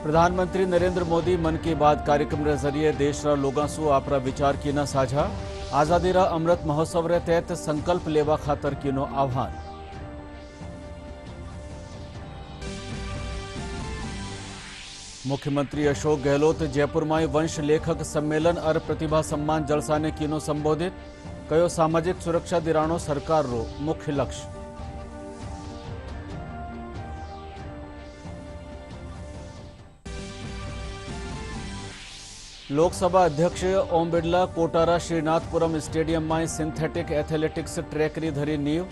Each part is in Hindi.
प्रधानमंत्री नरेंद्र मोदी मन की बात कार्यक्रम रे जरिए देशरा लोगों सु आपरा विचार कीना साझा। आजादीरा अमृत महोत्सव रे तहत संकल्प लेवा खातर कीनो आह्वान। मुख्यमंत्री अशोक गहलोत जयपुर में वंश लेखक सम्मेलन और प्रतिभा सम्मान जलसा ने कीनो संबोधित। कयो सामाजिक सुरक्षा दिराणो सरकार रो मुख्य लक्ष्य। लोकसभा अध्यक्ष ओम बिरला कोटारा श्रीनाथपुरम स्टेडियम में सिंथेटिक एथलेटिक्स ट्रैकरी धरी नींव।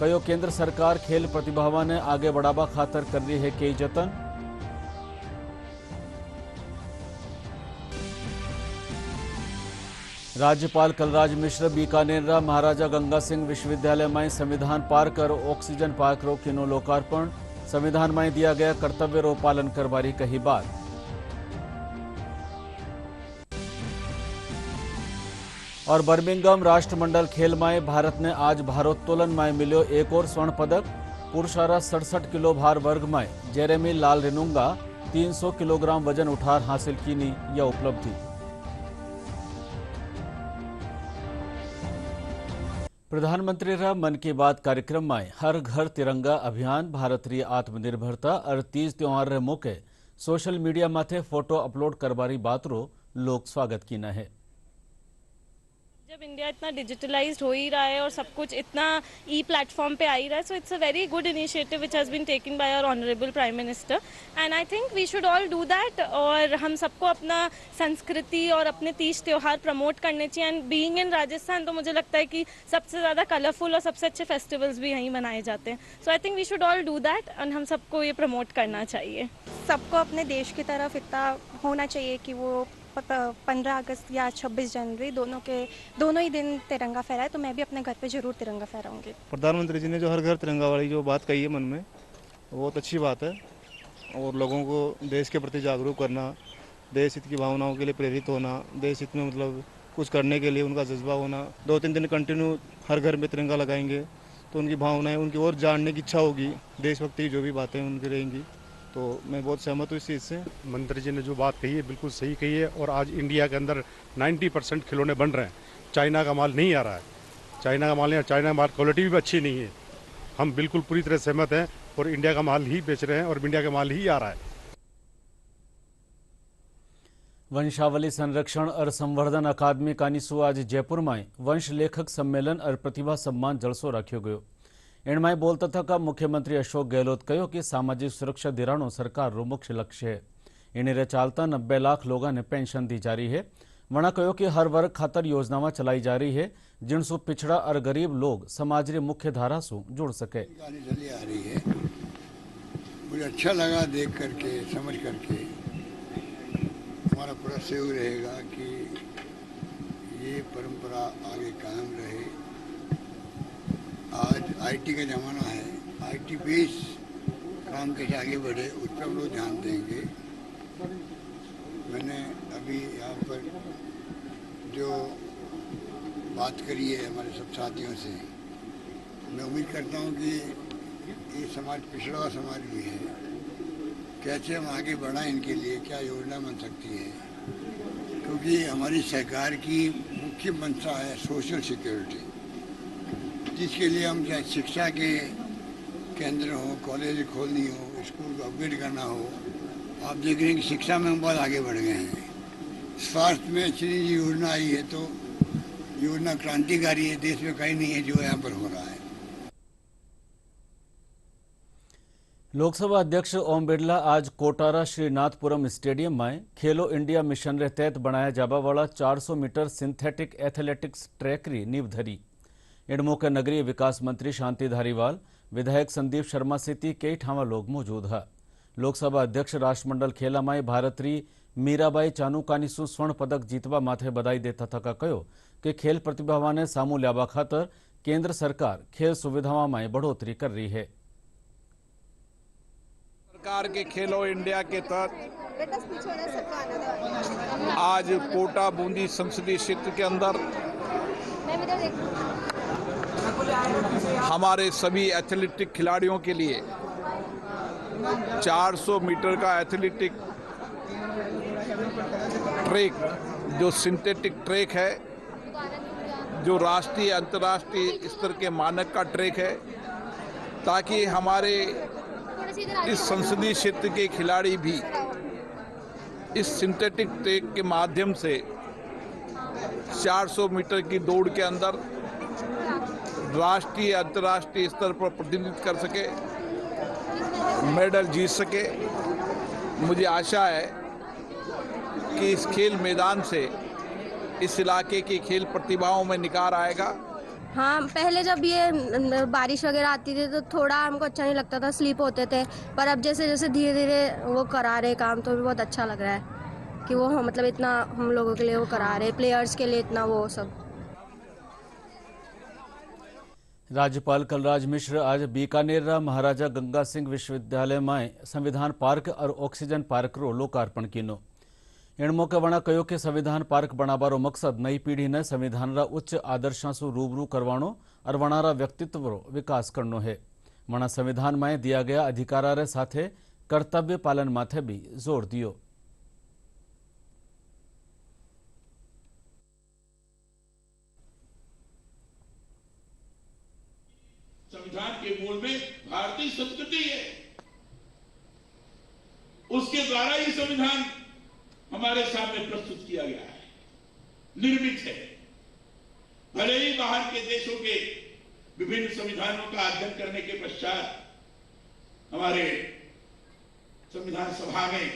कयो केंद्र सरकार खेल प्रतिभावा ने आगे बढ़ावा खातर कर रही है कई जतन। राज्यपाल कलराज मिश्र बीकानेर महाराजा गंगा सिंह विश्वविद्यालय में संविधान पार्क और ऑक्सीजन पार्क रो कीनो लोकार्पण। संविधान में दिया गया कर्तव्य रो पालन करवारी कही बात। और बर्मिंघम राष्ट्रमंडल खेल में भारत ने आज भारोत्तोलन में मिलो एक और स्वर्ण पदक। पुरुषारा 67 किलो भार वर्ग में जेरेमी लाल रिनुंगा 300 किलोग्राम वजन उठार हासिल की यह उपलब्धि। प्रधानमंत्री रा मन की बात कार्यक्रम में हर घर तिरंगा अभियान, भारतीय आत्मनिर्भरता और तीज त्योहार रे मौके सोशल मीडिया माथे फोटो अपलोड करवारी बात रो लोग स्वागत कीना है। जब इंडिया इतना डिजिटलाइज्ड हो ही रहा है और सब कुछ इतना ई प्लेटफॉर्म पे आ ही रहा है, so it's a very good initiative which has been taken by our honourable prime minister and I think we should all do that. और हम सबको अपना संस्कृति और अपने तीज त्योहार प्रमोट करने चाहिए। एंड बीइंग इन राजस्थान तो मुझे लगता है कि सबसे ज़्यादा कलरफुल और सबसे अच्छे फेस्टिवल्स भी यहीं मनाए जाते हैं। So I think we should all do that and हम सबको ये प्रमोट करना चाहिए। सबको अपने देश की तरफ इतना होना चाहिए कि वो 15 अगस्त या 26 जनवरी दोनों ही दिन तिरंगा फहराए। तो मैं भी अपने घर पे जरूर तिरंगा फहराऊंगी। प्रधानमंत्री जी ने जो हर घर तिरंगा वाली जो बात कही है मन में, वो बहुत अच्छी बात है। और लोगों को देश के प्रति जागरूक करना, देश हित की भावनाओं के लिए प्रेरित होना, देश हित में मतलब कुछ करने के लिए उनका जज्बा होना। 2-3 दिन कंटिन्यू हर घर में तिरंगा लगाएंगे तो उनकी भावनाएं, उनकी और जानने की इच्छा होगी, देशभक्ति की जो भी बातें उनकी रहेंगी। तो मैं बहुत सहमत हूँ इस चीज़ से। मंत्री जी ने जो बात कही है बिल्कुल सही कही है। और आज इंडिया के अंदर 90% खिलौने बन रहे हैं। चाइना का माल नहीं आ रहा है, चाइना का माल नहीं, चाइना का माल क्वालिटी भी अच्छी नहीं है। हम बिल्कुल पूरी तरह सहमत हैं और इंडिया का माल ही बेच रहे हैं और इंडिया का माल ही आ रहा है। वंशावली संरक्षण और संवर्धन अकादमी कानीसु आज जयपुर में वंश लेखक सम्मेलन और प्रतिभा सम्मान जलसो रखो गयो। इनमें बोलता था मुख्यमंत्री अशोक गहलोत कहो कि सामाजिक सुरक्षा दिराणो सरकार रो मुख्य लक्ष्य है। इन्हें चालता 90 लाख लोगों ने पेंशन दी जा रही है। वना कहो कि हर वर्ग खातर योजनावां चलाई जा रही है जिनसु पिछड़ा और गरीब लोग समाज री मुख्य धारा से जुड़ सके। चली आ रही है, मुझे अच्छा लगा देख करके, समझ करके। हमारा पूरा सहयोग रहेगा कि ये परंपरा आगे कायम रहे। आज आईटी का ज़माना है, आईटी बेस काम कैसे आगे बढ़े उस पर हम लोग ध्यान देंगे। मैंने अभी यहाँ पर जो बात करी है हमारे सब साथियों से, मैं उम्मीद करता हूँ कि ये समाज पिछड़ा हुआ समाज भी है, कैसे हम आगे बढ़ाएं, इनके लिए क्या योजना बन सकती है। क्योंकि हमारी सरकार की मुख्य मंशा है सोशल सिक्योरिटी, जिसके लिए हम चाहे शिक्षा के केंद्र हो, कॉलेज खोलनी हो, स्कूल को अपग्रेड करना हो। आप देख रहे हैं कि शिक्षा में हम बहुत आगे बढ़ गए हैं। स्वास्थ्य में अच्छी योजना आई है, तो योजना क्रांतिकारी है, देश में कहीं नहीं है जो यहाँ पर हो रहा है। लोकसभा अध्यक्ष ओम बिरला आज कोटारा श्रीनाथपुरम स्टेडियम में खेलो इंडिया मिशन रे तहत बनाया जाबा वाला 400 मीटर सिंथेटिक एथलेटिक्स ट्रैक री नींव धरी। इन मौके नगरीय विकास मंत्री शांति धारीवाल, विधायक संदीप शर्मा सहित कई ठावा लोग मौजूद है। लोकसभा अध्यक्ष राष्ट्रमंडल खेला में भारतीय मीराबाई चानुकानीसु स्वर्ण पदक जीतवा माथे बधाई देता था कहो कि खेल प्रतिभावा ने सामू ल्यावा खातर केंद्र सरकार खेल सुविधाओं में बढ़ोतरी कर रही है। सरकार के खेलो इंडिया के तहत आज कोटा बूंदी संसदीय क्षेत्र के अंदर हमारे सभी एथलेटिक खिलाड़ियों के लिए 400 मीटर का एथलेटिक ट्रैक जो सिंथेटिक ट्रैक है, जो राष्ट्रीय अंतर्राष्ट्रीय स्तर के मानक का ट्रैक है, ताकि हमारे इस संसदीय क्षेत्र के खिलाड़ी भी इस सिंथेटिक ट्रैक के माध्यम से 400 मीटर की दौड़ के अंदर राष्ट्रीय अंतर्राष्ट्रीय स्तर पर प्रतिनिधित्व कर सके, मेडल जीत सके। मुझे आशा है कि इस खेल मैदान से इस इलाके की खेल प्रतिभाओं में निखार आएगा। हाँ, पहले जब ये बारिश वगैरह आती थी तो थोड़ा हमको अच्छा नहीं लगता था, स्लिप होते थे, पर अब जैसे जैसे धीरे धीरे वो करा रहे काम, तो भी बहुत अच्छा लग रहा है कि वो मतलब इतना हम लोगों के लिए वो करा रहे, प्लेयर्स के लिए इतना वो सब। राज्यपाल कलराज मिश्र आज बीकानेर महाराजा गंगा सिंह विश्वविद्यालय में संविधान पार्क और ऑक्सीजन पार्क रो लोकार्पण कीनो। एण मौके वणा कहो कि संविधान पार्क बनावारो मकसद नई पीढ़ी ने संविधान रा उच्च आदर्शों से रूबरू करवानो और वणारा व्यक्तित्व रो विकास करनो है। वणा संविधान में दिया गया अधिकारा साथे कर्तव्य पालन माथे भी जोर दियो। संविधान के मूल में भारतीय संस्कृति है, उसके द्वारा ही संविधान हमारे सामने प्रस्तुत किया गया है, निर्मित है। भले ही बाहर के देशों के विभिन्न संविधानों का अध्ययन करने के पश्चात हमारे संविधान सभा में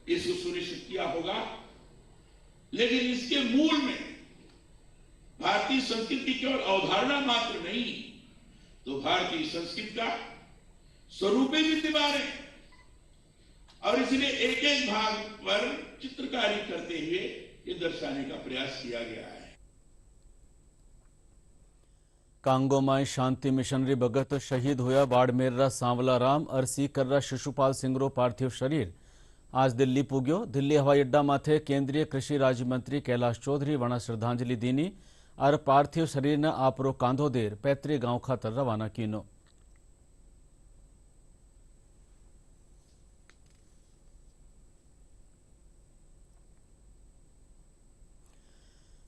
इसको सुनिश्चित किया होगा, लेकिन इसके मूल में भारतीय संस्कृति केवल अवधारणा मात्र नहीं, तो भारतीय संस्कृति का स्वरूप भी विद्यमान है और इसलिए एक एक भाग पर चित्रकारी करते हुए ये दर्शाने का प्रयास किया गया है। कांगो में शांति मिशनरी भगत शहीद होया बाड़मेर सांवला राम और सीकर शिशुपाल सिंह रो पार्थिव शरीर आज दिल्ली पुग्यो। दिल्ली हवाई अड्डा माथे केंद्रीय कृषि राज्य मंत्री कैलाश चौधरी वणा श्रद्धांजलि दीनी और पार्थिव शरीर ने आपरो कांधो देर पैतृक गांव खातर रवाना कीनो।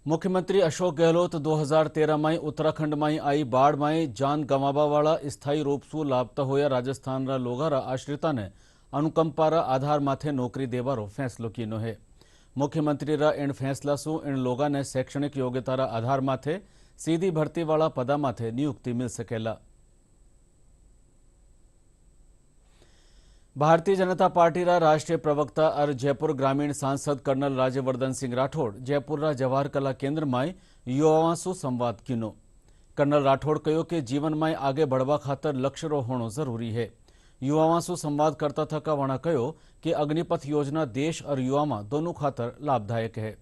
मुख्यमंत्री अशोक गहलोत 2013 में उत्तराखंड में आई बाढ़ में जान गंवावा वाला स्थायी रूप से लापता होया राजस्थान रा लोगारा आश्रिता ने अनुकंपारा आधार माथे नौकरी देवारो फैसलो कीनो है। मुख्यमंत्री रा इन फैसला सु इन लोगा ने शैक्षणिक योग्यता रा आधार माथे सीधी भर्ती वाला पदा माथे नियुक्ति मिल सकेला। भारतीय जनता पार्टी रा राष्ट्रीय प्रवक्ता और जयपुर ग्रामीण सांसद कर्नल राज्यवर्धन सिंह राठौड़ जयपुर रा जवाहर कला केंद्र में युवाओं से संवाद कीनो। कर्नल राठौड़ कहो कि जीवन में आगे बढ़वा खातर लक्ष्य रो होना जरूरी है। युवाओं से संवाद करता थका वणा कहो कि अग्निपथ योजना देश और युवा दोनों खातर लाभदायक है।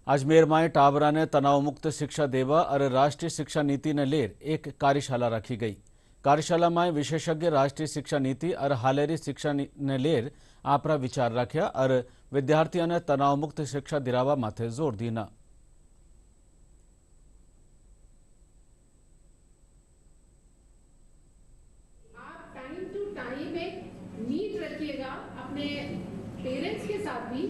अजमेर में टाबरा ने तनाव मुक्त शिक्षा देवा और राष्ट्रीय शिक्षा नीति ने लेर एक कार्यशाला रखी गई। कार्यशाला में विशेषज्ञ राष्ट्रीय शिक्षा नीति और हालेरी शिक्षा ने लेर आपरा विचार रख्या और विद्यार्थियों ने तनाव मुक्त शिक्षा दिलावा माथे जोर दीना। आप टाइम टू टाइम एक मीट रखिएगा अपने पेरेंट्स के साथ भी,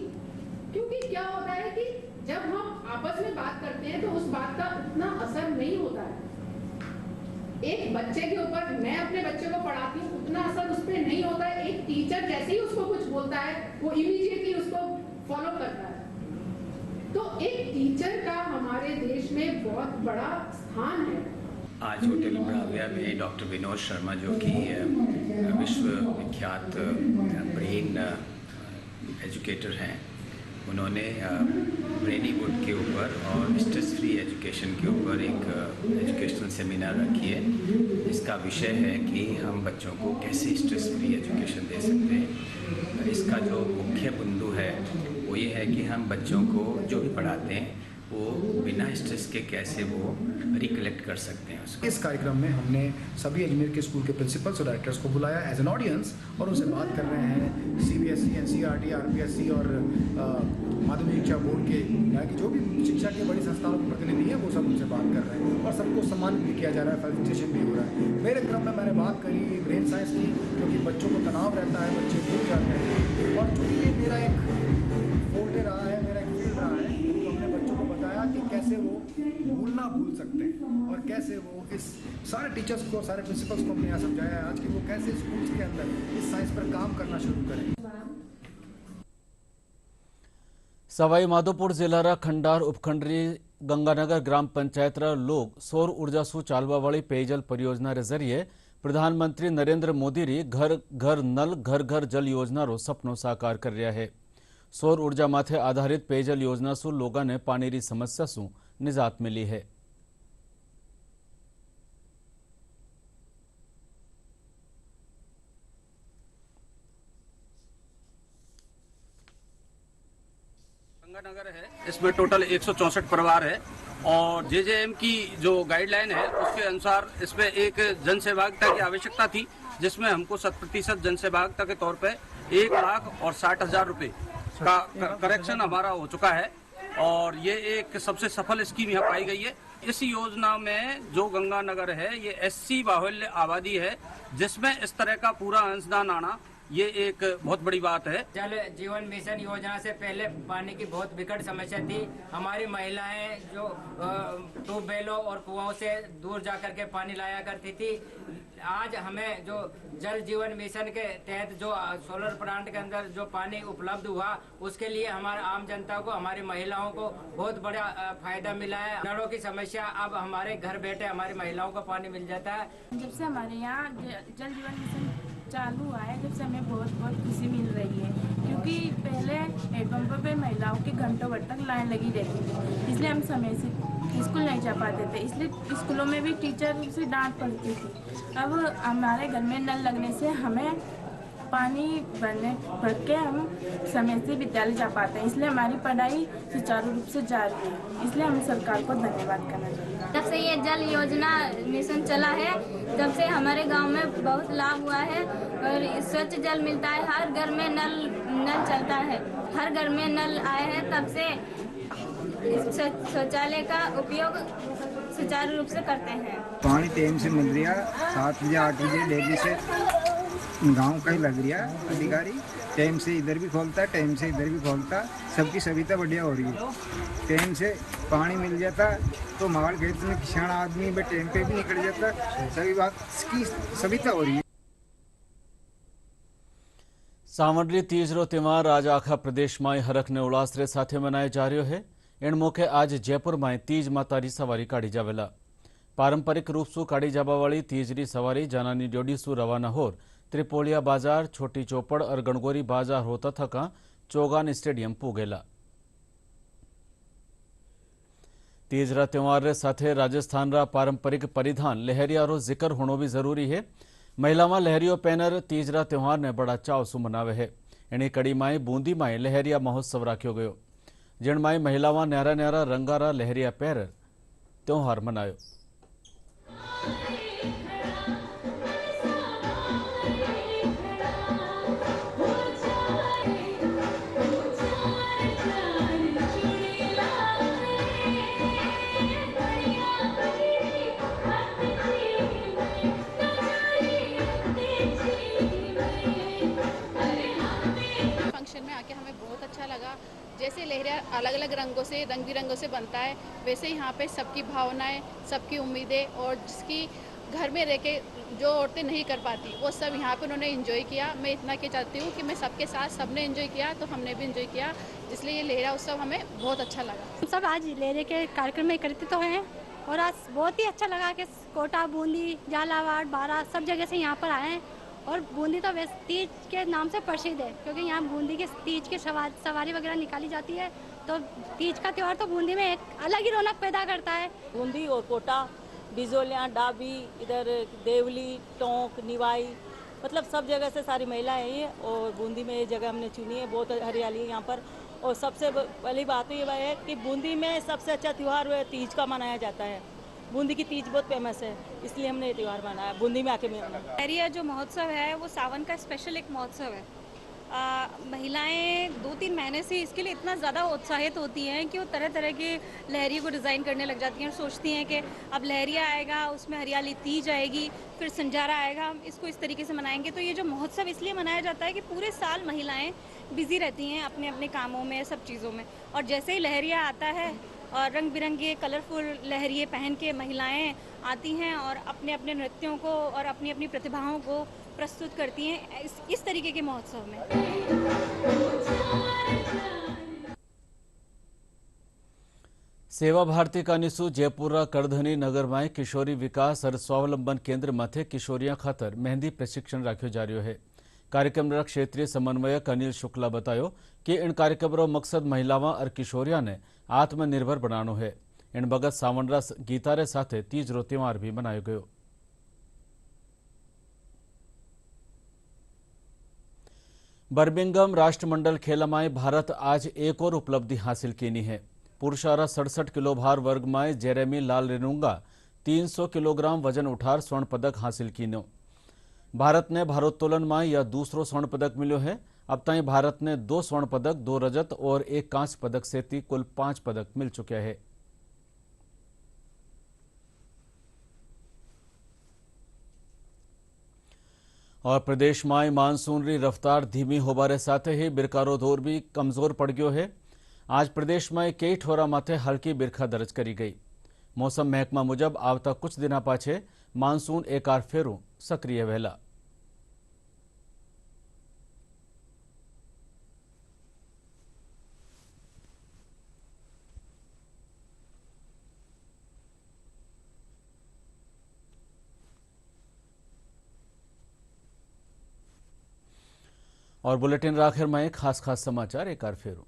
क्योंकि क्या होता है कि जब हम आपस में बात करते हैं तो उस बात का उतना असर नहीं होता है। एक बच्चे के ऊपर, मैं अपने बच्चे को पढ़ाती हूँ, उतना असर उस पर नहीं होता है। एक टीचर जैसे ही उसको कुछ बोलता है वो इमीडिएटली उसको फॉलो करता है। तो एक टीचर का हमारे देश में बहुत बड़ा स्थान है। आज होटल ब्राविया में डॉक्टर विनोद शर्मा जो कि विश्व विख्यात ब्रेन एजुकेटर हैं, उन्होंने ब्रेनी वुड के ऊपर और स्ट्रेस फ्री एजुकेशन के ऊपर एक एजुकेशनल सेमिनार रखी है। इसका विषय है कि हम बच्चों को कैसे स्ट्रेस फ्री एजुकेशन दे सकते हैं। इसका जो मुख्य बिंदु है वो ये है कि हम बच्चों को जो भी पढ़ाते हैं वो बिना स्ट्रेस के कैसे वो रिकलेक्ट कर सकते हैं उसको। इस कार्यक्रम में हमने सभी अजमेर के स्कूल के प्रिंसिपल्स और डायरेक्टर्स को बुलाया एज एन ऑडियंस और उनसे बात कर रहे हैं सीबीएसई, एनसीईआरटी, आरपीएससी और माध्यमिक शिक्षा बोर्ड के कि जो भी शिक्षा के बड़ी संस्थानों के प्रतिनिधि हैं वो सब उनसे बात कर रहे हैं और सबको सम्मानित भी किया जा रहा है, फेलिसिटेशन भी हो रहा है। मेरे क्रम में मैंने बात करी ब्रेन साइंस की, क्योंकि बच्चों को तनाव रहता है, बच्चे भूल जाते हैं। और चूँकि ये मेरा एक फोल्डे रहा है, मेरा एक फील्ड रहा है, तो हमने बच्चों को बताया कि कैसे वो भूल सकते हैं और कैसे वो इस सारे टीचर्स को, सारे प्रिंसिपल्स को हमने यहाँ समझाया है आज कि वो कैसे स्कूल्स के अंदर इस साइंस पर काम करना शुरू करें। सवाई माधोपुर जिलारा खंडार उपखंडरी गंगानगर ग्राम पंचायत लोग सौर ऊर्जा सु चालवा वाली पेयजल परियोजना रे जरिए प्रधानमंत्री नरेंद्र मोदी री घर घर नल घर घर जल योजना रो सपनों साकार कर रहा है। सौर ऊर्जा माथे आधारित पेयजल योजना सु लोगों ने पानी री समस्या सु निजात मिली है। गंगानगर है, इसमें टोटल 164 परिवार है और जेजेएम की जो गाइडलाइन है उसके अनुसार इसमें एक जन सहभागिता की आवश्यकता थी, जिसमें हमको 100% जन सहभागिता के तौर पे 1,60,000 रुपए का करेक्शन हमारा हो चुका है और ये एक सबसे सफल स्कीम यहाँ पाई गई है। इस योजना में जो गंगानगर है ये SC बाहुल्य आबादी है, जिसमें इस तरह का पूरा अंशदान आना ये एक बहुत बड़ी बात है। जल जीवन मिशन योजना से पहले पानी की बहुत विकट समस्या थी। हमारी महिलाएं जो ट्यूबवेलों और कुआं से दूर जाकर के पानी लाया करती थी, आज हमें जो जल जीवन मिशन के तहत जो सोलर प्लांट के अंदर जो पानी उपलब्ध हुआ, उसके लिए हमारे आम जनता को, हमारी महिलाओं को बहुत बड़ा फायदा मिला है। नलों की समस्या अब हमारे घर बैठे हमारी महिलाओं को पानी मिल जाता है। जब से हमारे यहाँ जल जीवन मिशन चालू हुआ है, जब से हमें बहुत बहुत खुशी मिल रही है, क्योंकि पहले हैंडपंप पे महिलाओं की घंटों भर तक लाइन लगी रहती थी, इसलिए हम समय से स्कूल नहीं जा पाते थे, इसलिए स्कूलों में भी टीचर से डांट पड़ती थी। अब हमारे घर में नल लगने से हमें पानी भर के हम समय से विद्यालय जा पाते हैं, इसलिए हमारी पढ़ाई सुचारू रूप से जारी है। इसलिए हम सरकार को धन्यवाद करना चाहिए। जब से ये जल योजना मिशन चला है, तब से हमारे गांव में बहुत लाभ हुआ है और स्वच्छ जल मिलता है। हर घर में नल चलता है, हर घर में नल आए हैं, तब से शौचालय का उपयोग सुचारू रूप से करते हैं। पानी टाइम से मिल रहा, 7 बजे 8 बजे डेली से गांव का ही लग रहा अधिकारी, टाइम से इधर भी खोलता है, टाइम से इधर भी खोलता, सबकी सुविधा बढ़िया हो रही है। टाइम से पानी मिल जाता तो माल खेत में किसान आदमी टाइम पे भी निकल जाता, सभी बात की सुविधा हो रही है। सावंडरी तीज रो त्यौहार आज आखा प्रदेश में हरख ने उल्लास रे साथे मनायो जा रह्यो है। एण मौके आज जयपुर में तीज माता री सवारी काढ़ी जावेला। पारंपरिक रूप से काढ़ी जावा वाली तीज री सवारी जानानी ड्योडी सु रवाना होर त्रिपोलिया बाजार, छोटी चौपड़ और गणगोरी बाजार होता थका चौगान स्टेडियम पूगेला। तीज रा त्यौहार रे साथे राजस्थान रा पारंपरिक परिधान लहरिया रो जिक्र होनो भी जरूरी है। महिला में लहरियो पहनर तीज रा त्यौहार ने बड़ा चाव सु मनावे है। एनी कड़ी माए बूंदी माए लहरिया महोत्सव राख्यो गयो, जिण माए महिलावां न्यारा न्यारा रंगारा लहरिया पहर त्यौहार मनायो। जैसे लहरिया अलग अलग रंगों से, रंग बिरंगों से बनता है, वैसे यहाँ पे सबकी भावनाएं, सबकी उम्मीदें और जिसकी घर में रह के जो औरतें नहीं कर पाती, वो सब यहाँ पे उन्होंने एंजॉय किया। मैं इतना के चाहती हूँ कि मैं सबके साथ, सबने एंजॉय किया तो हमने भी एंजॉय किया, इसलिए ये लहरिया उत्सव हमें बहुत अच्छा लगा। हम सब आज लहरिया के कार्यक्रम में एकत्रित तो हैं और आज बहुत ही अच्छा लगा कि कोटा, बूंदी, झालावाड़, बारा सब जगह से यहाँ पर आए हैं। और बूंदी तो वैसे तीज के नाम से प्रसिद्ध है, क्योंकि यहाँ बूंदी के तीज की सवारी वगैरह निकाली जाती है, तो तीज का त्यौहार तो बूंदी में एक अलग ही रौनक पैदा करता है। बूंदी और कोटा, बिजोलिया, डाबी, इधर देवली, टोंक, निवाई, मतलब सब जगह से सारी महिलाएं आई है और बूंदी में ये जगह हमने चुनी है। बहुत हरियाली है यहाँ पर और सबसे पहली बात तो ये है कि बूंदी में सबसे अच्छा त्यौहार तीज का मनाया जाता है। बूंदी की तीज बहुत फेमस है, इसलिए हमने ये त्यौहार मनाया, बूंदी में आके मनाया। लहरिया जो महोत्सव है वो सावन का स्पेशल एक महोत्सव है। महिलाएं 2-3 महीने से इसके लिए इतना ज़्यादा उत्साहित होती हैं कि वो तरह तरह के लहरियों को डिज़ाइन करने लग जाती हैं और सोचती हैं कि अब लहरिया आएगा, उसमें हरियाली तीज आएगी, फिर संजारा आएगा, हम इसको इस तरीके से मनाएंगे। तो ये जो महोत्सव इसलिए मनाया जाता है कि पूरे साल महिलाएं बिजी रहती हैं अपने अपने कामों में, सब चीज़ों में, और जैसे ही लहरिया आता है और रंग बिरंगे कलरफुल लहरिए पहन के महिलाएं आती हैं और अपने अपने नृत्यों को और अपनी अपनी प्रतिभाओं को प्रस्तुत करती हैं इस तरीके के महोत्सव में। सेवा भारती का निशु जयपुरा करधनी नगर में किशोरी विकास और स्वावलंबन केंद्र मथे किशोरिया खातर मेहंदी प्रशिक्षण राख्यो जा रह्यो है। कार्यक्रम क्षेत्रीय समन्वयक अनिल शुक्ला बतायो कि इन कार्यक्रम रो मकसद महिलावां और किशोरिया ने आत्मनिर्भर बनानो है। इन बगत सावंडरा गीतारे साथे तीज रो त्योहार भी मनायो गयो। बर्मिंघम राष्ट्रमंडल खेल में भारत आज एक और उपलब्धि हासिल कीनी है। पुरुषारा 67 किलो भार वर्ग में जेरेमी लाल रेनुंगा 300 किलोग्राम वजन उठार स्वर्ण पदक हासिल कीनो। भारत ने भारोत्तोलन में यह दूसरो स्वर्ण पदक मिलो है। अब तक भारत ने 2 स्वर्ण पदक, 2 रजत और 1 कांस्य पदक से कुल 5 पदक मिल चुके हैं। और प्रदेश में मानसून री रफ्तार धीमी होबारे साथ ही बिरकारो दौर भी कमजोर पड़ गयो है। आज प्रदेश में कई ठोरा माथे हल्की बिरखा दर्ज करी गई। मौसम महकमा मुजब आवता कुछ दिना पाछे मानसून एकार फेरू सक्रिय वहेला। और बुलेटिन आखिर में खास समाचार एक बार फेरू।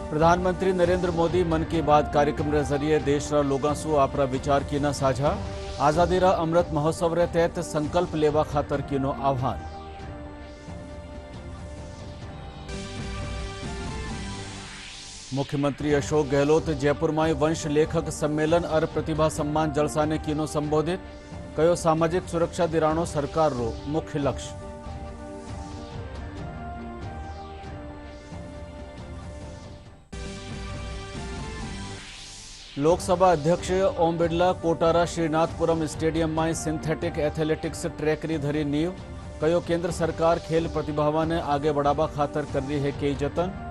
प्रधानमंत्री नरेंद्र मोदी मन की बात कार्यक्रम रे जरिए देश रा लोगां सु आपरा विचार कीना साझा। आजादी रा अमृत महोत्सव रे तहत संकल्प लेवा खातर कीनो आह्वान। मुख्यमंत्री अशोक गहलोत जयपुर में वंश लेखक सम्मेलन और प्रतिभा सम्मान जलसा ने कीनो संबोधित। कयो सामाजिक सुरक्षा दिराणो सरकार रो मुख्य लक्ष्य। लोकसभा अध्यक्ष ओम बिरला कोटारा श्रीनाथपुरम स्टेडियम में सिंथेटिक एथलेटिक्स ट्रैक री धरी नींव। कयो केंद्र सरकार खेल प्रतिभावां ने आगे बढ़ावा खातर कर रही है कई जतन।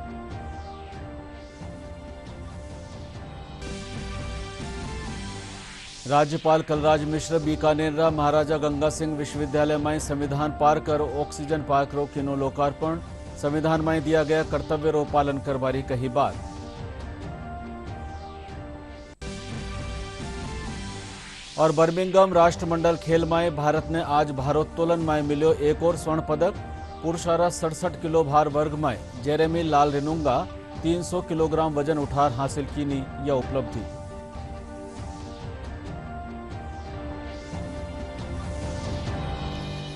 राज्यपाल कलराज मिश्र बीकानेर महाराजा गंगा सिंह विश्वविद्यालय में संविधान पार्क और ऑक्सीजन पार्क रो कीनो लोकार्पण। संविधान में दिया गया कर्तव्य रो पालन करवारी कही बात। और बर्मिंघम राष्ट्रमंडल खेल में भारत ने आज भारोत्तोलन में मिलो एक और स्वर्ण पदक। पुरुषारा 67 किलो भार वर्ग में जेरेमी लाल रेनुंगा 300 किलोग्राम वजन उठार हासिल कीनी यह उपलब्धि।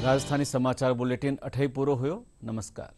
राजस्थानी समाचार बुलेटिन अठई पूरो हुयो। नमस्कार।